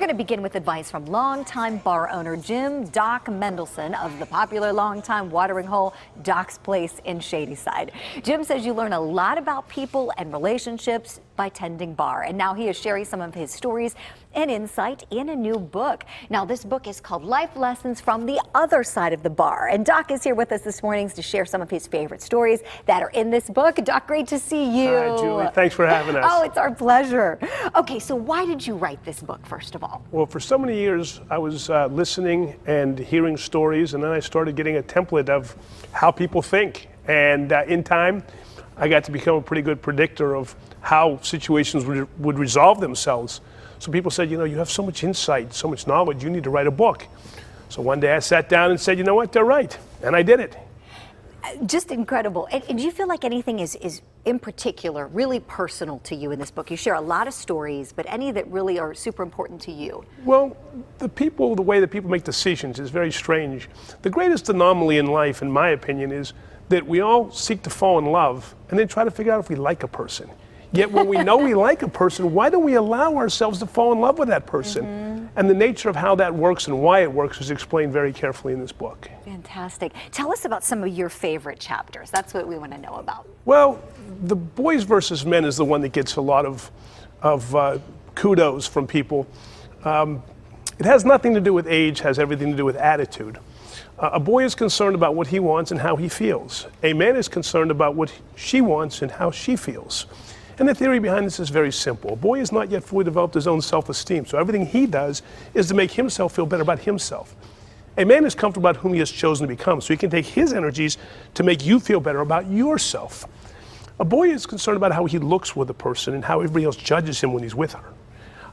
going to begin with advice from longtime bar owner Doc Mendelson of the popular longtime watering hole Doc's Place in Shadyside. Jim says you learn a lot about people and relationships by tending bar, and now he is sharing some of his stories and insight in a new book. Now, this book is called Life Lessons from the Other Side of the Bar, and Doc is here with us this morning to share some of his favorite stories that are in this book. Doc, great to see you. Hi, Julie. Thanks for having us. Oh, it's our pleasure. Okay, so why did you write this book, first of all? Well, for so many years, I was listening and hearing stories, and then I started getting a template of how people think. And in time, I got to become a pretty good predictor of how situations would resolve themselves. So people said, you know, you have so much insight, so much knowledge, you need to write a book. So one day I sat down and said, you know what, they're right. And I did it. Just incredible. And do you feel like anything is in particular really personal to you in this book? You share a lot of stories, but any that really are super important to you? Well, the way that people make decisions is very strange. The greatest anomaly in life, in my opinion, is that we all seek to fall in love and then try to figure out if we like a person. Yet when we know we like a person, why don't we allow ourselves to fall in love with that person? Mm-hmm. And the nature of how that works and why it works is explained very carefully in this book. Fantastic. Tell us about some of your favorite chapters. That's what we want to know about. Well, the boys versus men is the one that gets a lot of kudos from people. It has nothing to do with age, has everything to do with attitude. A boy is concerned about what he wants and how he feels. A man is concerned about what she wants and how she feels. And the theory behind this is very simple. A boy has not yet fully developed his own self-esteem, so everything he does is to make himself feel better about himself. A man is comfortable about whom he has chosen to become, so he can take his energies to make you feel better about yourself. A boy is concerned about how he looks with a person and how everybody else judges him when he's with her.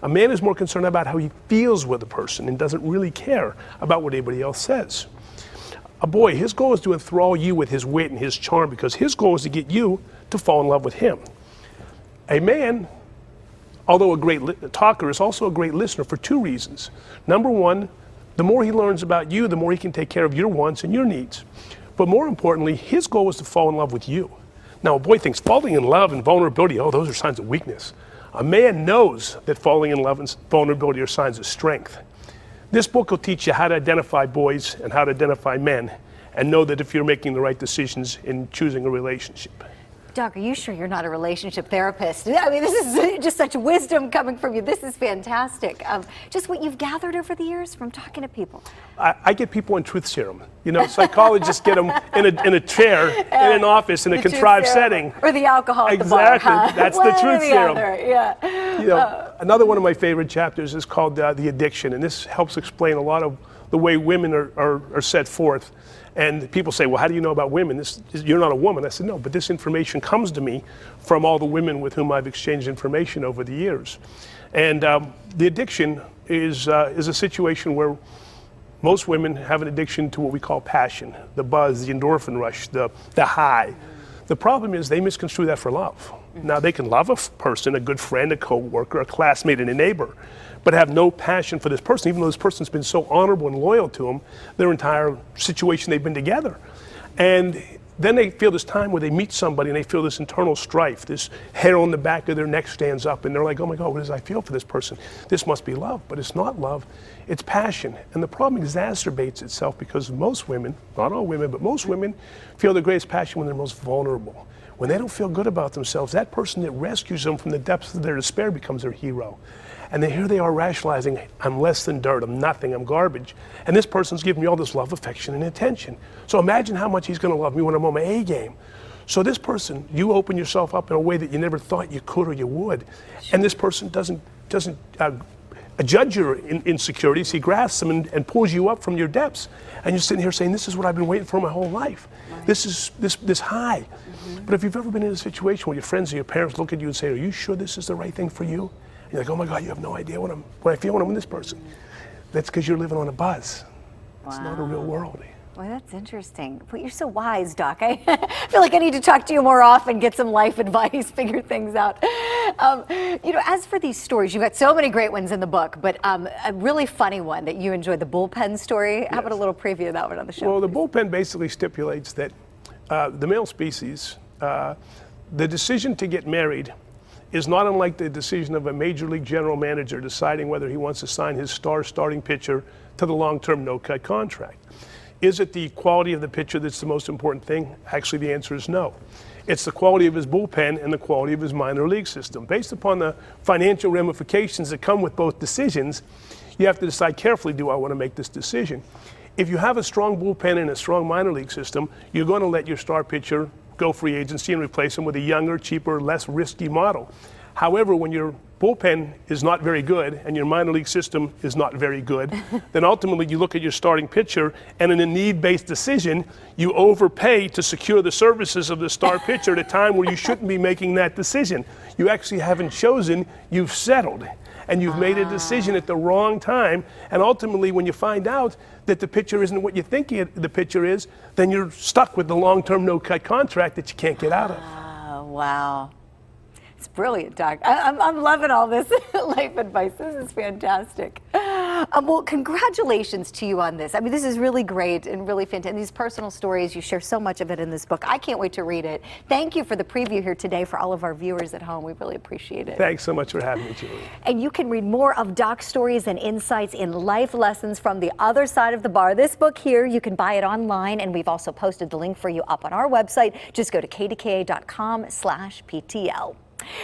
A man is more concerned about how he feels with a person and doesn't really care about what anybody else says. A boy, his goal is to enthrall you with his wit and his charm because his goal is to get you to fall in love with him. A man, although a great talker, is also a great listener for two reasons. Number one, the more he learns about you, the more he can take care of your wants and your needs. But more importantly, his goal is to fall in love with you. Now, a boy thinks falling in love and vulnerability, oh, those are signs of weakness. A man knows that falling in love and vulnerability are signs of strength. This book will teach you how to identify boys and how to identify men and know that if you're making the right decisions in choosing a relationship. Doc, are you sure you're not a relationship therapist? I mean, this is just such wisdom coming from you. This is fantastic. Just what you've gathered over the years from talking to people. I get people on truth serum. You know, psychologists get them in a chair, in an office, in a contrived setting. Or the alcohol at exactly. the bar. Huh? That's the truth serum. Yeah. You know, another one of my favorite chapters is called The Addiction, and this helps explain a lot of the way women are set forth. And people say, well, how do you know about women? You're not a woman. I said, no, but this information comes to me from all the women with whom I've exchanged information over the years. And the addiction is a situation where most women have an addiction to what we call passion, the buzz, the endorphin rush, the high. The problem is they misconstrue that for love. Now, they can love a person, a good friend, a co-worker, a classmate, and a neighbor, but have no passion for this person, even though this person's been so honorable and loyal to them their entire situation they've been together. And then they feel this time where they meet somebody and they feel this internal strife, this hair on the back of their neck stands up, and they're like, oh my God, what does I feel for this person? This must be love, but it's not love, it's passion. And the problem exacerbates itself because most women, not all women, but most women feel their greatest passion when they're most vulnerable. When they don't feel good about themselves, that person that rescues them from the depths of their despair becomes their hero. And then here they are rationalizing, I'm less than dirt, I'm nothing, I'm garbage. And this person's giving me all this love, affection, and attention. So imagine how much he's gonna love me when I'm on my A game. So this person, you open yourself up in a way that you never thought you could or you would. And this person doesn't judge your insecurities, he grasps them and pulls you up from your depths. And you're sitting here saying, this is what I've been waiting for my whole life. Right. This is this high. Mm-hmm. But if you've ever been in a situation where your friends or your parents look at you and say, are you sure this is the right thing for you? And you're like, oh my God, you have no idea what I feel when I'm with this person. That's because you're living on a buzz. Wow. It's not a real world. Well, that's interesting. But you're so wise, Doc. I feel like I need to talk to you more often, get some life advice, figure things out. You know, as for these stories, you've got so many great ones in the book, but a really funny one that you enjoyed, the bullpen story. How about a little preview of that one on the show? Well, the bullpen basically stipulates that the male species, the decision to get married is not unlike the decision of a major league general manager deciding whether he wants to sign his star starting pitcher to the long-term no-cut contract. Is it the quality of the pitcher that's the most important thing? Actually, the answer is no. It's the quality of his bullpen and the quality of his minor league system. Based upon the financial ramifications that come with both decisions, you have to decide carefully, do I want to make this decision? If you have a strong bullpen and a strong minor league system, you're going to let your star pitcher go free agency and replace him with a younger, cheaper, less risky model. However, when your bullpen is not very good and your minor league system is not very good, then ultimately you look at your starting pitcher, and in a need-based decision, you overpay to secure the services of the star pitcher at a time where you shouldn't be making that decision. You actually haven't chosen, you've settled. And you've made a decision at the wrong time, and ultimately when you find out that the pitcher isn't what you think the pitcher is, then you're stuck with the long-term no-cut contract that you can't get out of. Oh, wow. It's brilliant, Doc. I'm loving all this life advice. This is fantastic. Well, congratulations to you on this. I mean, this is really great and really fantastic. And these personal stories, you share so much of it in this book. I can't wait to read it. Thank you for the preview here today for all of our viewers at home. We really appreciate it. Thanks so much for having me, Julie. And you can read more of Doc's stories and insights in life lessons from the other side of the bar. This book here, you can buy it online, and we've also posted the link for you up on our website. Just go to kdka.com/PTL.